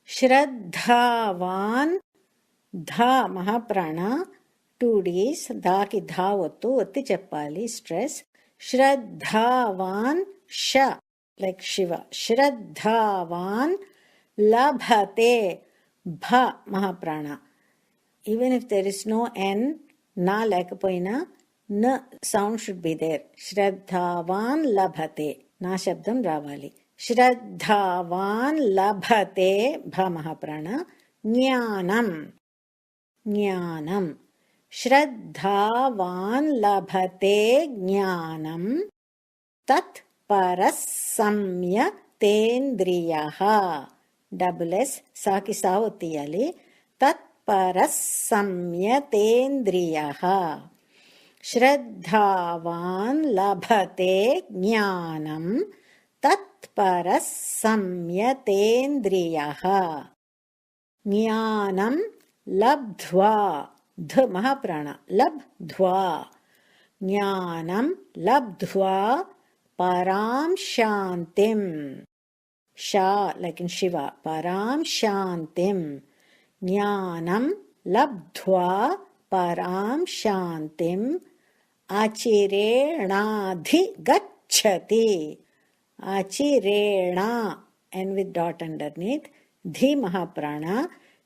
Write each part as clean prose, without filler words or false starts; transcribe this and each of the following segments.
శ్రద్ధావాన్ ధా మహాప్రాణ 2 Ds దాకి ధా ఒత్తి చెప్పాలి స్ట్రెస్. శ్రద్ధావాన్ ష లైక్ శివ. శ్రద్ధావాన్ లభతే భ మహాప్రాణ. Even if there is no N, నా లేకపోయినా న సౌండ్ షుడ్ బి దేర్. శ్రద్ధావాన్ లభతే, నా శబ్దం రావాలి. శ్రద్ధావాన్ లభతే భ మహాప్రాణ. జ్ఞానం జ్ఞానం. శ్రద్ధావాన్ లభతే జ్ఞానం తత్ పరః సంయతేంద్రియః. డబుల్ ఎస్ సాకి సా ఒత్తియాలి. తత్ పరః సంయతేంద్రియః. శ్రద్ధావాన్ లభతే జ్ఞానం తత్ పరః సంయతేంద్రియః. జ్ఞానం లబ్ధ్వా ధ మహాప్రాణ. లబ్ధ్వా జ్ఞానం లబ్ధ్వా పరాం శాంతిం. షా లైక్ ఇన్ శివ. పరాం శాంతిం. జ్ఞానం లబ్ధ్వా పరాం శాంతిం అచిరేణాధిగచ్చతి. అచిరేణ and with dot underneath. ధి మహాప్రాణ.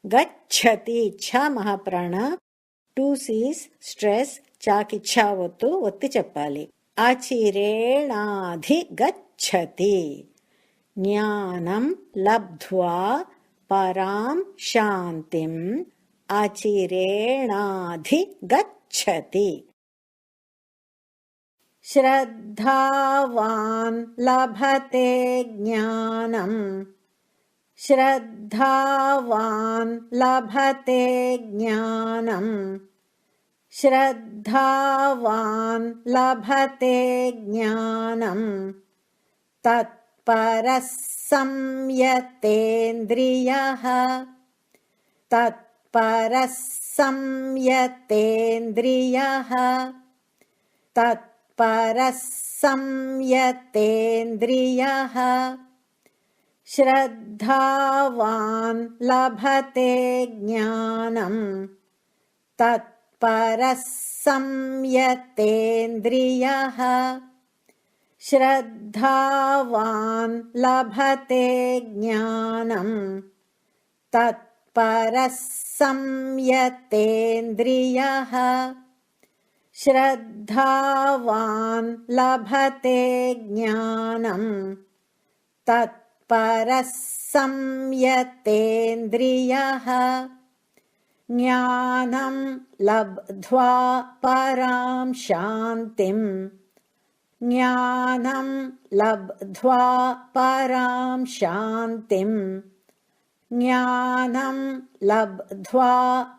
గచ్చతి ఛ మహాప్రాణ. 2 Cs స్ట్రెస్. చాకి ఛ ఒత్తి చెప్పాలి. అచిరేణాధిగచ్చతి. జ్ఞానం లబ్ధ్వా పరాం శాంతిం అచిరేణాధిగచ్చతి. శ్రద్ధావాన్ లభతే జ్ఞానం. శ్రద్ధావాన్ లభతే జ్ఞానం. శ్రద్ధావాన్ లభతే జ్ఞానం తత్ పరః సంయతేంద్రియః. తత్ పరః సంయతేంద్రియః. తత్ పరః సంయతేంద్రియః. శ్రద్ధావాన్ లభతే జ్ఞానం తత్ పరః సంయతేంద్రియః. శ్రద్ధావాన్ లభతే జ్ఞానం తత్ పరః సంయతేంద్రియః. శ్రద్ధావాన్ లభతే జ్ఞానం తత్ పరః సంయతేంద్రియః. జ్ఞానం లబ్ధ్వా పరాం శాంతిం. జ్ఞానం లబ్ధ్వా పరాం శాంతిం. జ్ఞానం లబ్ధ్వా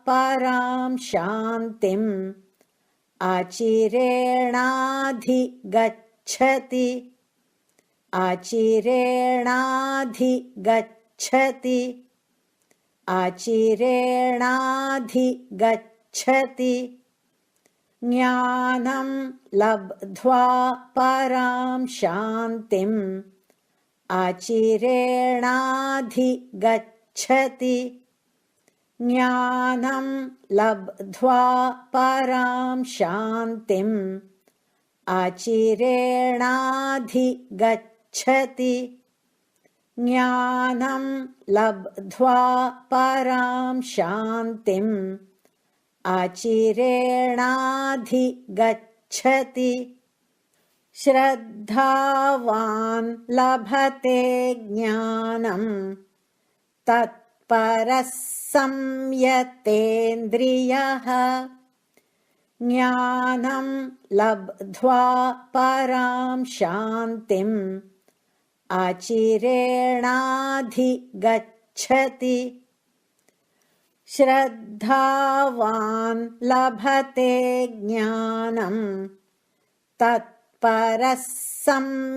పరాం శాంతిం అచిరేణాధిగచ్చతి. అచిరేణాధిగచ్చతి. అచిరేణాధిగచ్చతి. జ్ఞానం లబ్ధ్వా పరాం శాంతిం అచిరేణాధిగచ్చతి. జ్ఞానం లబ్ధ్వా పరాం శాంతిం అచిరేణాధిగచ్చతి. జ్ఞానం లబ్ధ్వా పరాం శాంతిం అచిరేణాధిగచ్చతి. శ్రద్ధావాన్ లభతే జ్ఞానం తత్ పరః సంయతేంద్రియః. జ్ఞానం లబ్ధ్వా పరాం శాంతిం అచిరేణాధిగచ్చతి. శ్రద్ధావాన్ లభతే జ్ఞానం తత్ పరః సంయతేంద్రియః.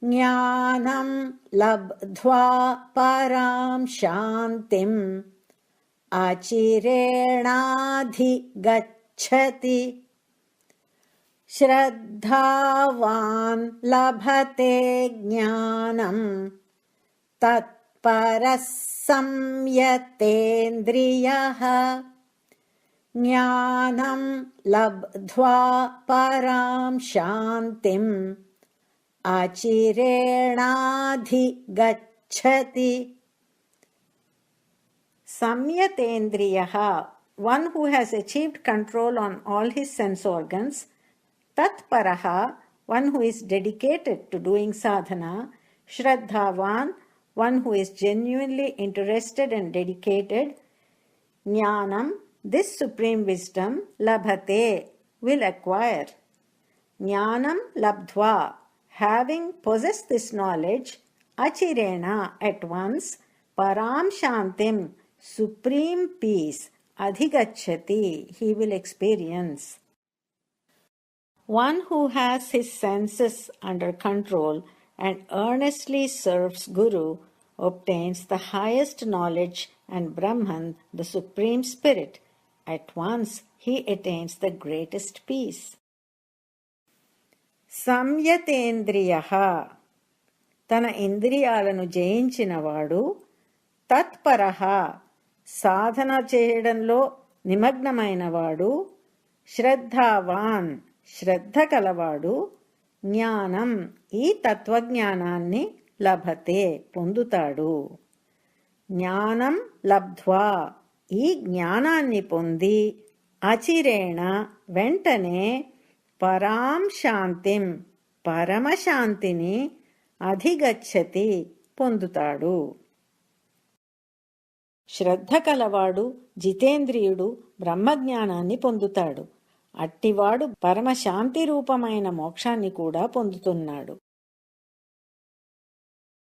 జ్ఞానం లబ్ధ్వా పరాం శాంతిం అచిరేణాధిగచ్చతి. శ్రద్ధావాన్ లభతే జ్ఞానం तत्परः संयतेन्द्रियः ज्ञानं लब्ध्वा परां शान्तिम् अचिरेणाधिगच्छति. Samyatendriyaha, one who has achieved control on all his sense organs. Tatparaha, one who is dedicated to doing sadhana. Shraddhavan, one who is genuinely interested and dedicated. Jnanam, this supreme wisdom, labhate, will acquire. Jnanam labdhva, having possessed this knowledge, achirena, at once, param shantim, supreme peace, adhigacchati, he will experience. One who has his senses under control and earnestly serves Guru obtains the highest knowledge and Brahman, the Supreme Spirit. At once he attains the greatest peace. Samyatendriyaha, తన ఇంద్రియాలను జయించినవాడు. తత్పరః, సాధన చేయడంలో నిమగ్నమైనవాడు. శ్రద్ధావాన్, శ్రద్ధ కలవాడు. జ్ఞానం, ఈ తత్వజ్ఞానాన్ని లభతే, పొందుతాడు. జ్ఞానం లబ్ధ్వా, ఈ జ్ఞానాన్ని పొంది. అచిరేణ, వెంటనే. పరాం శాంతిం, పరమశాంతిని. అధిగచ్చతి, పొందుతాడు. శ్రద్ధ కలవాడు, జితేంద్రియుడు బ్రహ్మజ్ఞానాన్ని పొందుతాడు. అట్టివాడు పరమశాంతి రూపమైన మోక్షాన్ని కూడా పొందుతున్నాడు.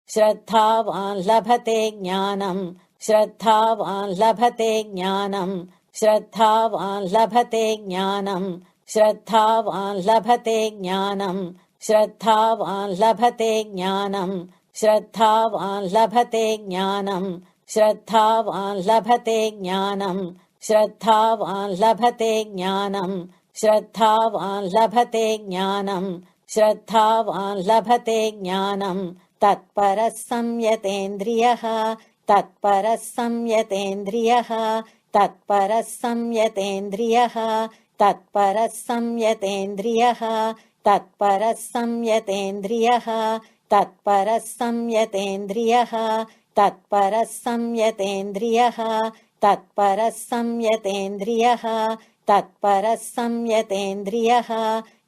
శ్రద్ధావాన్ లభతే జ్ఞానం, శ్రద్ధావాన్ లభతే జ్ఞానం, శ్రద్ధావాన్ లభతే జ్ఞానం, శ్రద్ధావాన్ లభతే జ్ఞానం, శ్రద్ధావాన్ లభతే జ్ఞానం, శ్రద్ధావాన్ లభతే జ్ఞానం, శ్రద్ధావాన్ లభతే జ్ఞానం, శ్రద్ధావాన్ లభతే జ్ఞానం, శ్రద్ధావాన్ లభతే జ్ఞానం, శ్రద్ధావాన్ లభతే జ్ఞానం. తత్పరః సంయతేంద్రియః, తత్పరః సంయతేంద్రియః, తత్పరః సంయతేంద్రియః, తత్పరః సంయతేంద్రియః, తత్పరః సంయతేంద్రియః, తత్పరః సంయతేంద్రియః, తత్పరః సంయతేంద్రియః, తత్పరః సంయతేంద్రియః, తత్పరః సంయతేంద్రియః,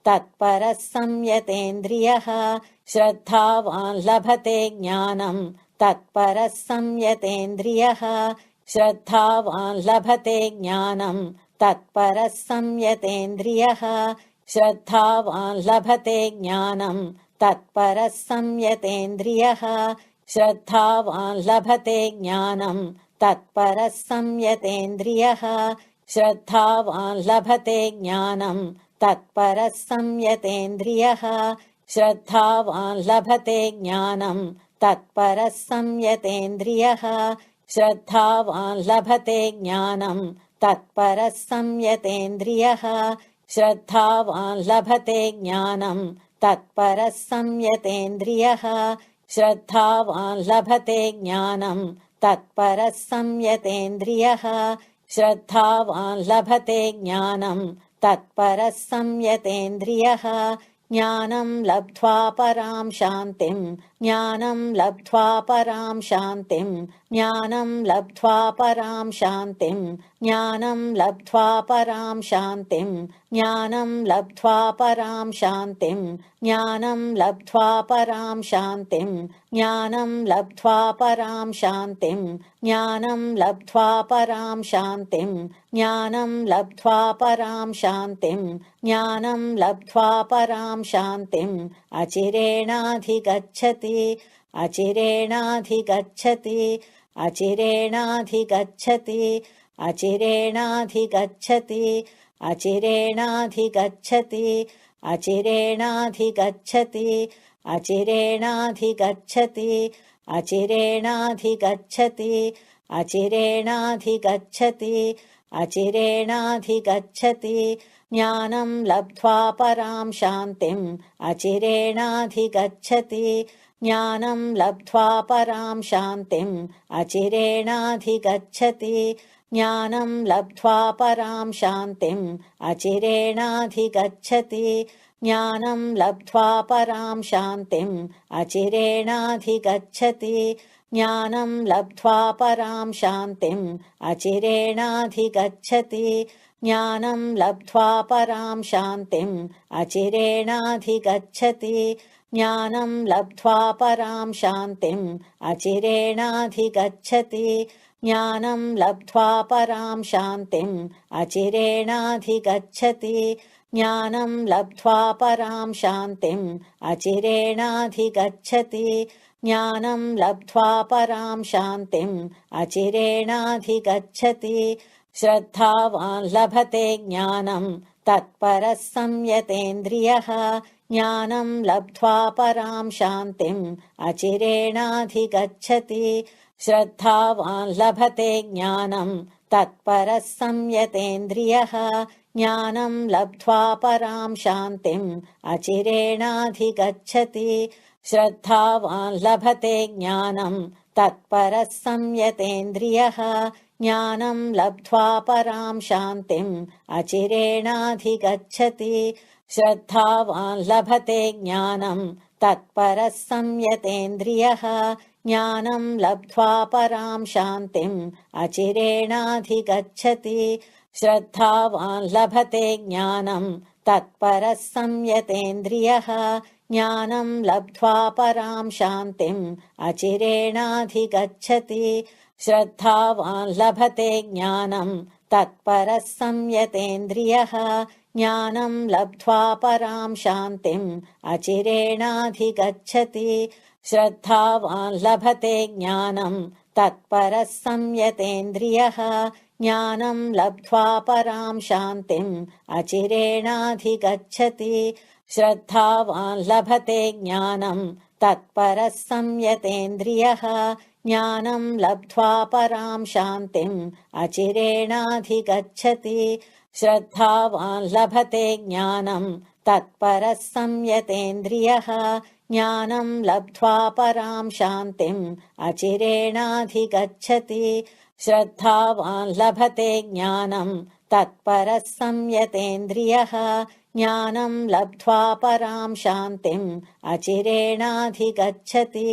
తత్పరః సంయతేంద్రియః. శ్రద్ధావాన్ లభతే జ్ఞానం, తత్పరః సంయతేంద్రియః, శ్రద్ధావాన్ లభతే జ్ఞానం, తత్పరః సంయతేంద్రియః, శ్రద్ధావాన్ లభతే జ్ఞానం, తత్పరః సంయతేంద్రియః, శ్రద్ధావాన్ లభతే జ్ఞానం, తత్పరః సంయతేంద్రియః, శ్రద్ధావాన్ లభతే జ్ఞానం, తత్పరః సంయతేంద్రియః, శ్రద్ధావాన్ లభతే జ్ఞానం, తత్పరః సంయతేంద్రియః, శ్రద్ధావాన్ లభతే జ్ఞానం, తత్పరః సంయతేంద్రియః, శ్రద్ధావాన్ లభతే జ్ఞానం, తత్పరః సంయతేంద్రియః, శ్రద్ధావాన్ లభతే జ్ఞానం, తత్పరః సంయతేంద్రియః, శ్రద్ధావాన్ లభతే జ్ఞానం, తత్పరః సంయతేంద్రియః. జ్ఞానం లబ్ధ్వా పరాం శాంతిం, జ్ఞానం లబ్ధ్వా పరాం శాంతిం, జ్ఞానం లబ్ధ్వా పరాం శాంతిం, జ్ఞానం లబ్ధ్వా పరాం శాంతిం, జ్ఞానం లబ్ధ్వా పరాం శాంతిం, జ్ఞానం లబ్ధ్వా పరాం శాంతిం, జ్ఞానం లబ్ధ్వా పరాం శాంతిం, జ్ఞానం లబ్ధ్వా పరాం శాంతిం, జ్ఞానం లబ్ధ్వా పరాం శాంతిం, జ్ఞానం లబ్ధ్వా పరాం శాంతిం. అచిరేణాధిగచ్చతి, అచిరేణాధిగచ్చతి, అచిరేణాధిగచ్చతి, అచిరేణాధిగచ్చతి, అచిరేణాధిగచ్చతి, అచిరేణాధిగచ్చతి, అచిరేణాధిగచ్చతి, అచిరేణాధిగచ్చతి, అచిరేణాధిగచ్చతి, అచిరేణాధిగచ్చతి. జ్ఞానం లబ్ధ్వా పరాం శాంతిం, అచిరేణాధిగచ్చతి, ज्ञानं लब्ध्वा परां शान्तिम् अचिरेणाधिगच्छति ज्ञानं लब्ध्वा परां शान्तिम् अचिरेणाधिगच्छति ज्ञानं लब्ध्वा परां शान्तिम् अचिरेणाधिगच्छति ज्ञानं लब्ध्वा परां शान्तिम् अचिरेणाधिगच्छति ज्ञानं लब्ध्वा परां शान्तिम् अचिरेणाधिगच्छति ज्ञानं लब्ध्वा परां शान्तिम् अचिरेणाधिगच्छति ज्ञानं लब्ध्वा परां शान्तिम् अचिरेणाधिगच्छति ज्ञानं लब्ध्वा परां शान्तिम् अचिरेणाधिगच्छति ज्ञानं लब्ध्वा परां शान्तिम् अचिरेणाधिगच्छति श्रद्धावान् लभते ज्ञानं तत्परः संयतेन्द्रियः ज्ञानं लब्ध्वा परां शान्तिम् अचिरेणाधिगच्छति श्रद्धावान् लभते ज्ञानं तत्परः संयतेन्द्रियः ज्ञानं लब्ध्वा परां शान्तिम् अचिरेणाधिगच्छति श्रद्धावान् लभते ज्ञानं तत्परः संयतेन्द्रियः ज्ञानं लब्ध्वा परां शान्तिम् अचिरेणाधिगच्छति श्रद्धावान् लभते ज्ञानं तत्परः संयतेन्द्रियः ज्ञानं लब्ध्वा परां शान्तिम् अचिरेणाधिगच्छति श्रद्धावान् लभते ज्ञानं तत्परः संयतेन्द्रियः ज्ञानं लब्ध्वा परां शान्तिम् अचिरेणाधिगच्छति श्रद्धावान् लभते ज्ञानं तत्परः संयतेन्द्रियः ज्ञानं लब्ध्वा परां शान्तिम् अचिरेणाधिगच्छति श्रद्धावान् लभते ज्ञानं तत्परः संयतेन्द्रियः ज्ञानं लब्ध्वा परां शान्तिम् अचिरेणाधिगच्छति श्रद्धावान् लभते ज्ञानं तत्परः संयतेन्द्रियः ज्ञानं लब्ध्वा परां शान्तिम् अचिरेणाधिगच्छति श्रद्धावान् लभते ज्ञानं तत्परः संयतेन्द्रियः ज्ञानं लब्ध्वा परां शान्तिम् अचिरेणाधिगच्छति श्रद्धावान् लभते ज्ञानं तत्परः संयतेन्द्रियः ज्ञानं लब्ध्वा परां शान्तिम् अचिरेणाधिगच्छति